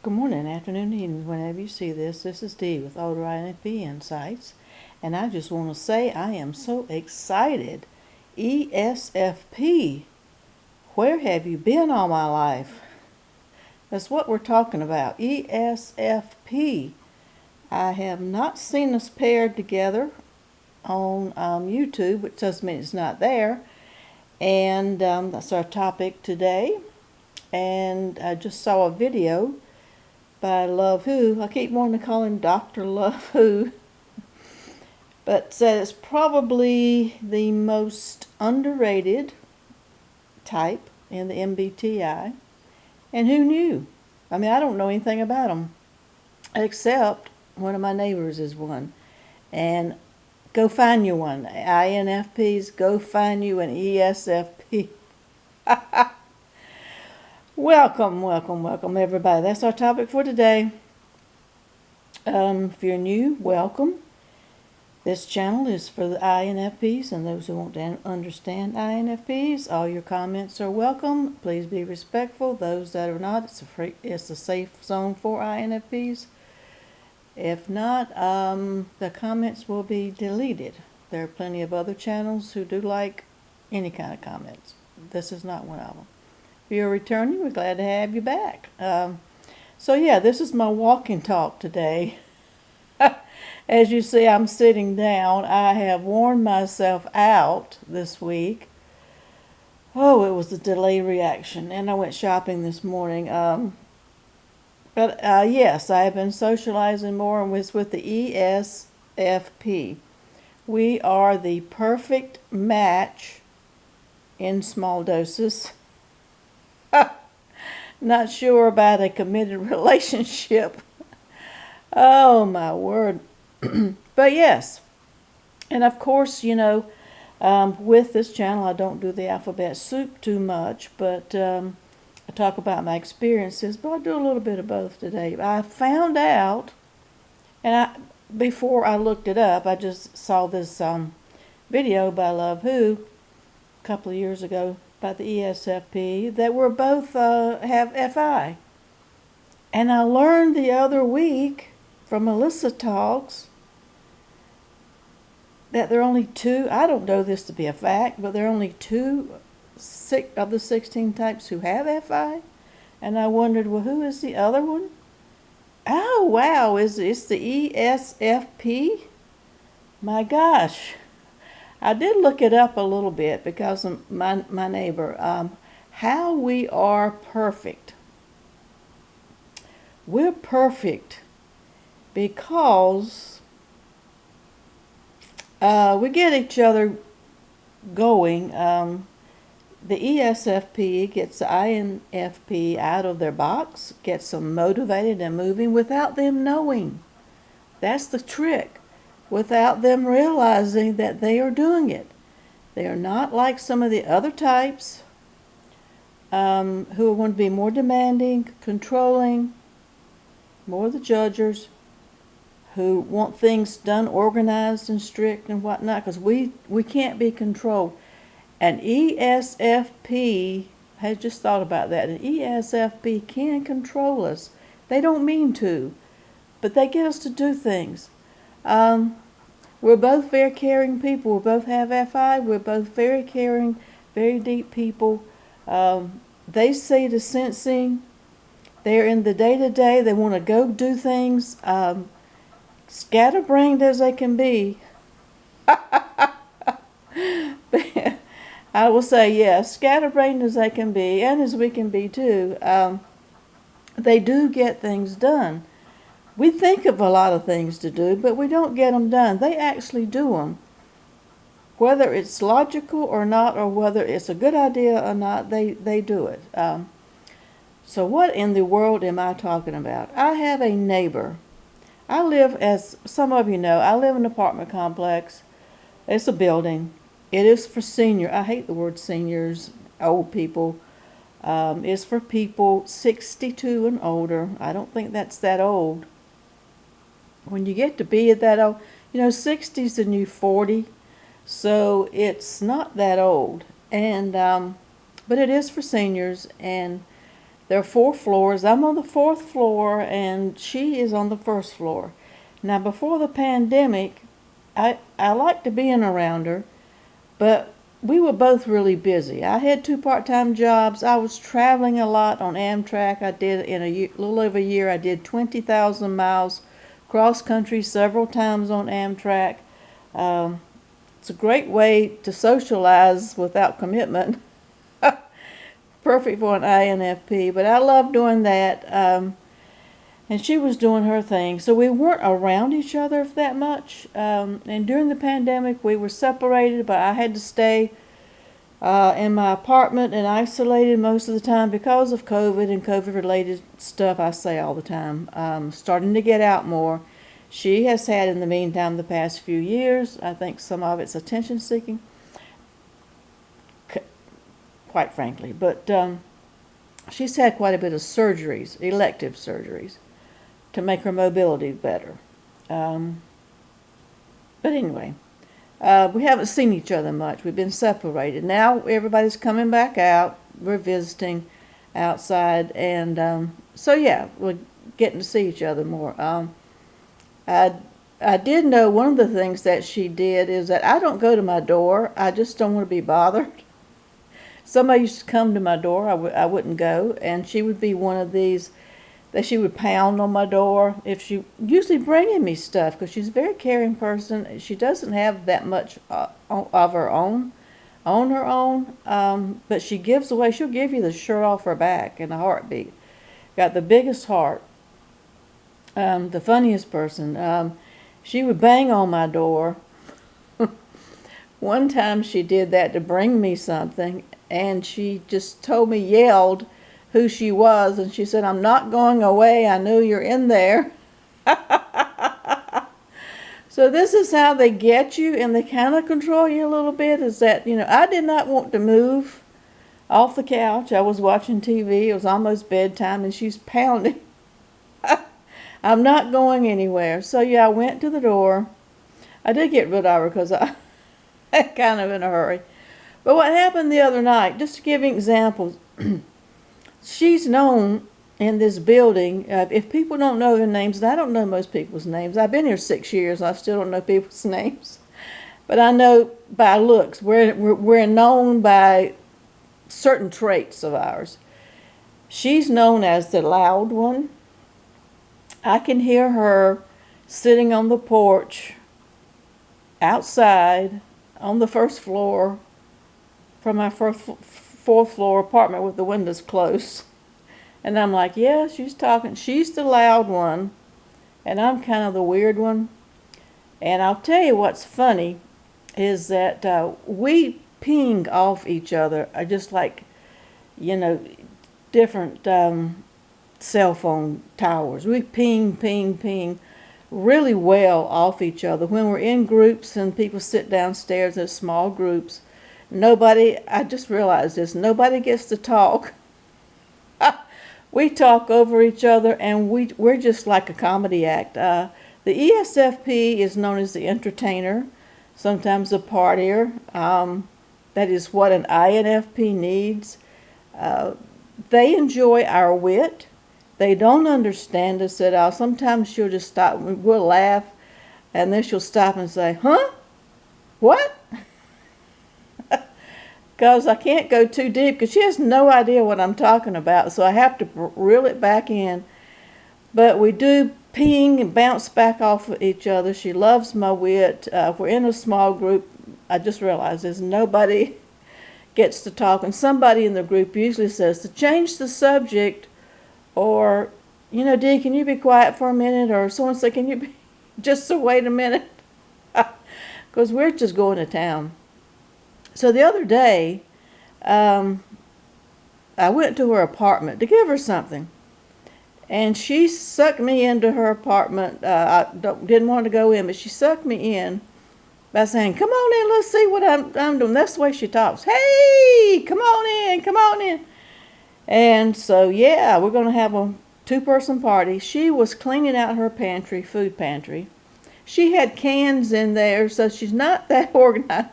Good morning, afternoon, evening, whenever you see this. This is Dee with Older INFP Insights. And I just want to say I am so excited. ESFP, where have you been all my life? That's what we're talking about. ESFP. I have not seen us paired together on YouTube, which doesn't mean it's not there. And that's our topic today. And I just saw a video by Love Who. I keep wanting to call him Dr. Love Who. But said it's probably the most underrated type in the MBTI. And who knew? I mean, I don't know anything about them, except one of my neighbors is one. And go find you one. INFPs, go find you an ESFP. Welcome, everybody. That's our topic for today. If you're new, welcome. This channel is for the INFPs and those who want to understand INFPs. All your comments are welcome. Please be respectful. Those that are not, it's a safe zone for INFPs. If not, the comments will be deleted. There are plenty of other channels who do like any kind of comments. This is not one of them. If you're returning, we're glad to have you back. So yeah, this is my walking talk today. As you see, I'm sitting down. I have worn myself out this week. Oh, it was a delayed reaction, and I went shopping this morning. But yes, I have been socializing more, and was with the ESFP. We are the perfect match in small doses. Not sure about a committed relationship. Oh, my word. But yes. And of course, with this channel, I don't do the alphabet soup too much, but I talk about my experiences, but I'll do a little bit of both today. I found out, and before I looked it up, I just saw this video by Love Who a couple of years ago by the ESFP that we're both have FI. And I learned the other week from Melissa Talks that there are only two, I don't know this to be a fact, but there are only two of the 16 types who have FI. And I wondered, well, who is the other one? Oh, wow, it's the ESFP? My gosh. I did look it up a little bit because of my neighbor. How we are perfect. We're perfect because we get each other going. The ESFP gets the INFP out of their box, gets them motivated and moving without them knowing. That's the trick. Without them realizing that they are doing it. They are not like some of the other types who are going to be more demanding, controlling, more the judgers, who want things done organized and strict and whatnot, because we can't be controlled. An ESFP has just thought about that. An ESFP can control us. They don't mean to, but they get us to do things. We're both very caring people. We both have FI. We're both very caring, very deep people. They see the sensing. They're in the day-to-day. They want to go do things. Scatterbrained as they can be. I will say, yes, scatterbrained as they can be, and as we can be too. They do get things done. We think of a lot of things to do, but we don't get them done. They actually do them. Whether it's logical or not, or whether it's a good idea or not, they do it. So what in the world am I talking about? I have a neighbor. I live, as some of you know, I live in an apartment complex. It's a building. It is for senior. I hate the word seniors, old people. It's for people 62 and older. I don't think that's that old. When you get to be that old, 60's the new 40, so it's not that old. And but it is for seniors, and There are 4 floors. I'm on the 4th floor, and she is on the 1st floor. Now, before the pandemic, I liked to be in around her, but we were both really busy. I had 2 part-time jobs. I was traveling a lot on Amtrak. I did, in a little over a year, I did 20,000 miles cross country several times on Amtrak. It's a great way to socialize without commitment. Perfect for an INFP, but I love doing that. And she was doing her thing, so we weren't around each other that much. And during the pandemic, we were separated, but I had to stay in my apartment and isolated most of the time because of COVID and COVID-related stuff. I say all the time, starting to get out more. She has had, in the meantime, the past few years, I think some of it's attention-seeking, quite frankly. But she's had quite a bit of surgeries, elective surgeries, to make her mobility better. But anyway, we haven't seen each other much. We've been separated. Now everybody's coming back out. We're visiting outside. And so, yeah, we're getting to see each other more. I did know one of the things that she did is that I don't go to my door. I just don't want to be bothered. Somebody used to come to my door, I wouldn't go, and she would be one of these that she would pound on my door if she usually bringing me stuff, because she's a very caring person. She doesn't have that much of her own on her own, but she gives away. She'll give you the shirt off her back in a heartbeat. Got the biggest heart. The funniest person. She would bang on my door. One time she did that to bring me something, and she just yelled who she was, and she said, "I'm not going away. I know you're in there." So this is how they get you, and they kind of control you a little bit, is that, I did not want to move off the couch. I was watching TV. It was almost bedtime, and she's pounding. I'm not going anywhere. So, yeah, I went to the door. I did get rid of her because I kind of in a hurry. But what happened the other night, just to give you examples, she's known in this building, if people don't know their names, and I don't know most people's names. I've been here 6 years, and I still don't know people's names. But I know by looks. We're known by certain traits of ours. She's known as the loud one. I can hear her sitting on the porch outside on the 1st floor from my 4th floor apartment with the windows closed. And I'm like, yeah, she's talking. She's the loud one, and I'm kind of the weird one. And I'll tell you what's funny is that we ping off each other, just like, different cell phone towers. We ping really well off each other. When we're in groups and people sit downstairs in small groups, I just realized this, nobody gets to talk. We talk over each other, and we're just like a comedy act. The ESFP is known as the entertainer, sometimes a partier. That is what an INFP needs. They enjoy our wit. They don't understand us at all. Sometimes she'll just stop, we'll laugh, and then she'll stop and say, "Huh? What?" Because I can't go too deep, because she has no idea what I'm talking about, so I have to reel it back in. But we do ping and bounce back off of each other. She loves my wit. If we're in a small group, I just realized there's nobody gets to talk, and somebody in the group usually says to change the subject, or, Dee, can you be quiet for a minute? Or someone say, can you be, just so wait a minute? Because we're just going to town. So the other day, I went to her apartment to give her something. And she sucked me into her apartment. I didn't want to go in, but she sucked me in by saying, "Come on in, let's see what I'm doing." That's the way she talks. "Hey, come on in. And so, yeah, we're going to have a 2-person party. She was cleaning out her food pantry. She had cans in there, so she's not that organized.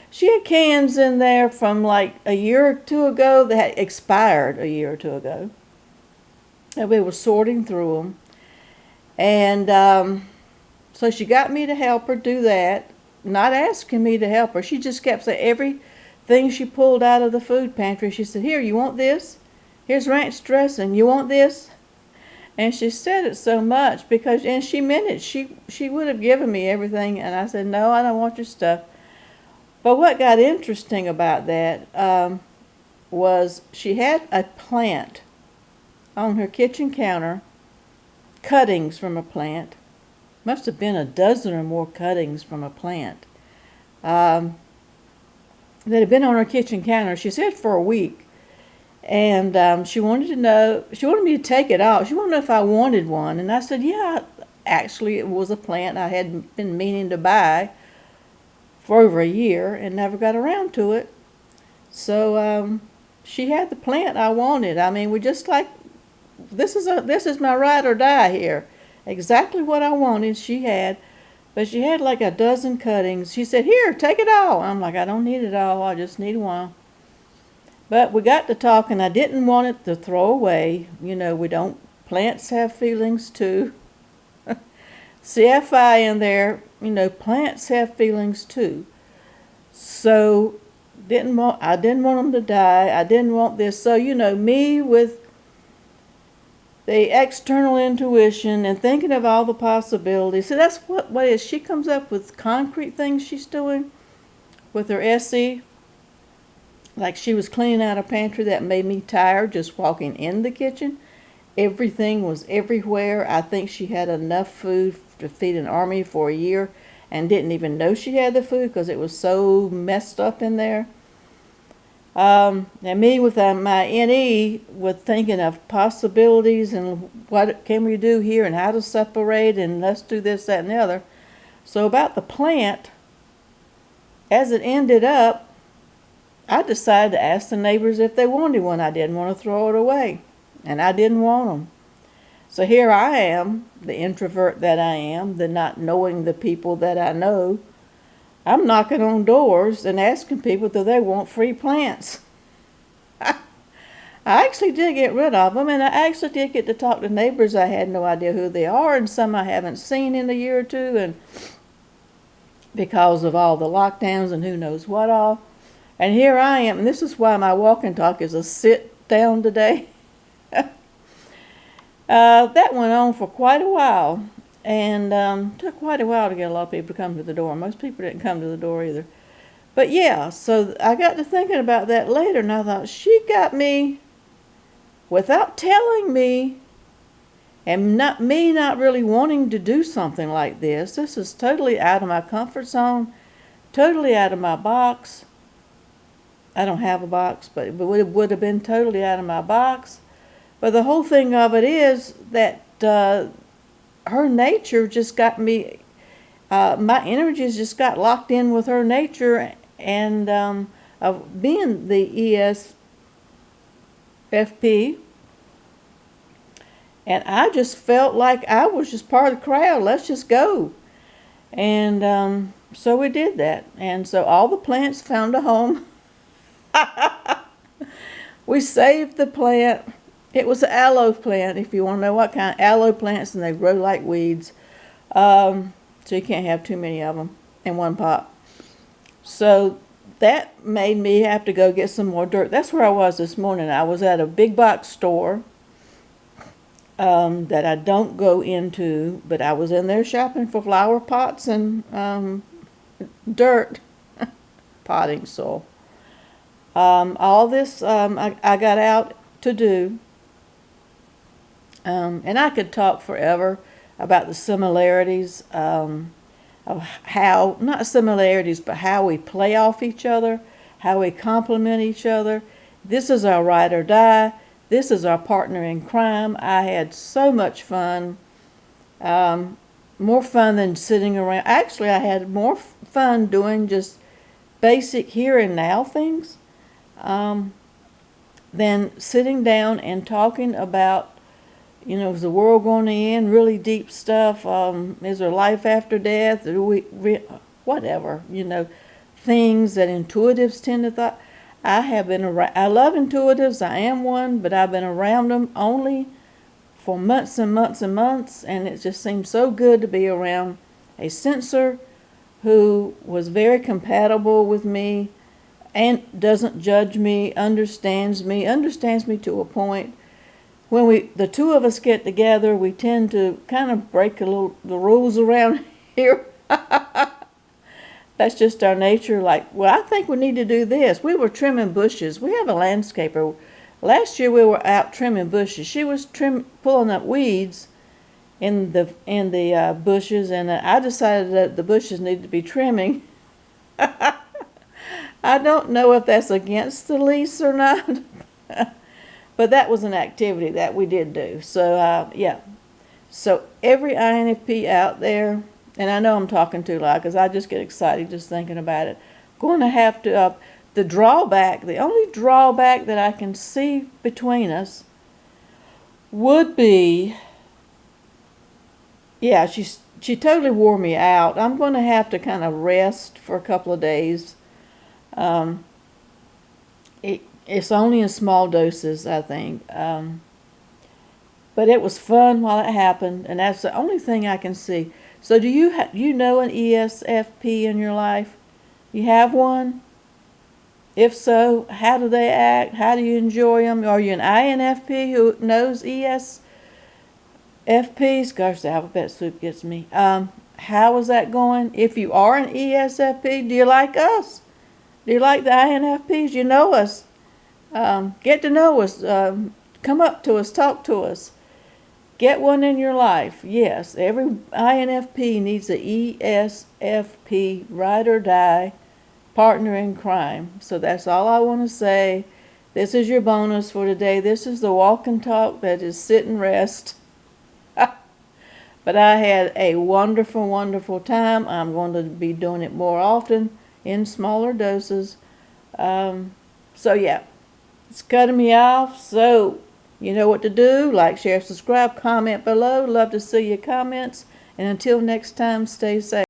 She had cans in there from like a year or two ago that had expired a year or two ago. and we were sorting through them. And so she got me to help her do that, not asking me to help her. She just kept saying everything she pulled out of the food pantry. She said, "Here, you want this? Here's ranch dressing. You want this?" And she said it so much and she meant it. She would have given me everything, and I said, "No, I don't want your stuff." But what got interesting about that was she had a plant on her kitchen counter, cuttings from a plant. Must have been a dozen or more cuttings from a plant that had been on her kitchen counter. She said for a week. And she wanted me to take it off. She wanted to know if I wanted one. And I said, yeah, actually it was a plant I had been meaning to buy for over a year and never got around to it. So she had the plant I wanted. I mean, we just like, this is my ride or die here. Exactly what I wanted she had. But she had like a dozen cuttings. She said, "Here, take it all." I'm like, "I don't need it all. I just need one." But we got to talking. I didn't want it to throw away. Plants have feelings too. CFI in there, plants have feelings too. So I didn't want them to die. I didn't want this. So, me with the external intuition and thinking of all the possibilities. So that's what it is. She comes up with concrete things she's doing with her SE. Like she was cleaning out a pantry that made me tired just walking in the kitchen. Everything was everywhere. I think she had enough food to feed an army for a year and didn't even know she had the food because it was so messed up in there. And me with my NE with thinking of possibilities and what can we do here and how to separate and let's do this, that, and the other. So about the plant, as it ended up, I decided to ask the neighbors if they wanted one. I didn't want to throw it away, and I didn't want them. So here I am, the introvert that I am, the not knowing the people that I know. I'm knocking on doors and asking people do they want free plants. I actually did get rid of them, and I actually did get to talk to neighbors. I had no idea who they are, and some I haven't seen in a year or two, and because of all the lockdowns and who knows what all. And here I am, and this is why my walk and talk is a sit down today. That went on for quite a while, and took quite a while to get a lot of people to come to the door. Most people didn't come to the door either. But yeah, so I got to thinking about that later, and I thought, she got me without telling me, and not really wanting to do something like this. This is totally out of my comfort zone, totally out of my box. I don't have a box, but it would have been totally out of my box. But the whole thing of it is that her nature just got me, my energies just got locked in with her nature and of being the ESFP. And I just felt like I was just part of the crowd. Let's just go. And so we did that. And so all the plants found a home. We saved the plant. It was an aloe plant, if you want to know what kind. Aloe plants, and they grow like weeds. So you can't have too many of them in one pot. So that made me have to go get some more dirt. That's where I was this morning. I was at a big box store that I don't go into, but I was in there shopping for flower pots and dirt, potting soil. All this I got out to do, and I could talk forever about the similarities of how, not similarities, but how we play off each other, how we complement each other. This is our ride or die. This is our partner in crime. I had so much fun, more fun than sitting around. Actually, I had more fun doing just basic here and now things than sitting down and talking about, is the world going to end? Really deep stuff. Is there life after death? Whatever, things that intuitives tend to thought. I love intuitives. I am one, but I've been around them only for months and months and months, and it just seemed so good to be around a sensor who was very compatible with me and doesn't judge me, understands me to a point. When the two of us get together, we tend to kind of break the rules around here. That's just our nature. Like, well, I think we need to do this. We were trimming bushes. We have a landscaper. Last year we were out trimming bushes. She was pulling up weeds in the bushes, and I decided that the bushes needed to be trimming. I don't know if that's against the lease or not, but that was an activity that we did do. So yeah. So every INFP out there, and I know I'm talking too loud because I just get excited just thinking about it, going to have to, the only drawback that I can see between us would be, yeah, she totally wore me out. I'm going to have to kind of rest for a couple of days. It's only in small doses, I think. But it was fun while it happened, and that's the only thing I can see. So do you know an ESFP in your life? You have one? If so, how do they act? How do you enjoy them? Are you an INFP who knows ESFPs? Gosh, the alphabet soup gets me. How is that going? If you are an ESFP, do you like us? Do you like the INFPs? You know us. Get to know us. Come up to us. Talk to us. Get one in your life. Yes, every INFP needs a ESFP, ride or die, partner in crime. So that's all I want to say. This is your bonus for today. This is the walk and talk that is sit and rest. But I had a wonderful, wonderful time. I'm going to be doing it more often in smaller doses. So yeah, it's cutting me off. So you know what to do. Like, share, subscribe, comment below. Love to see your comments. And until next time, stay safe.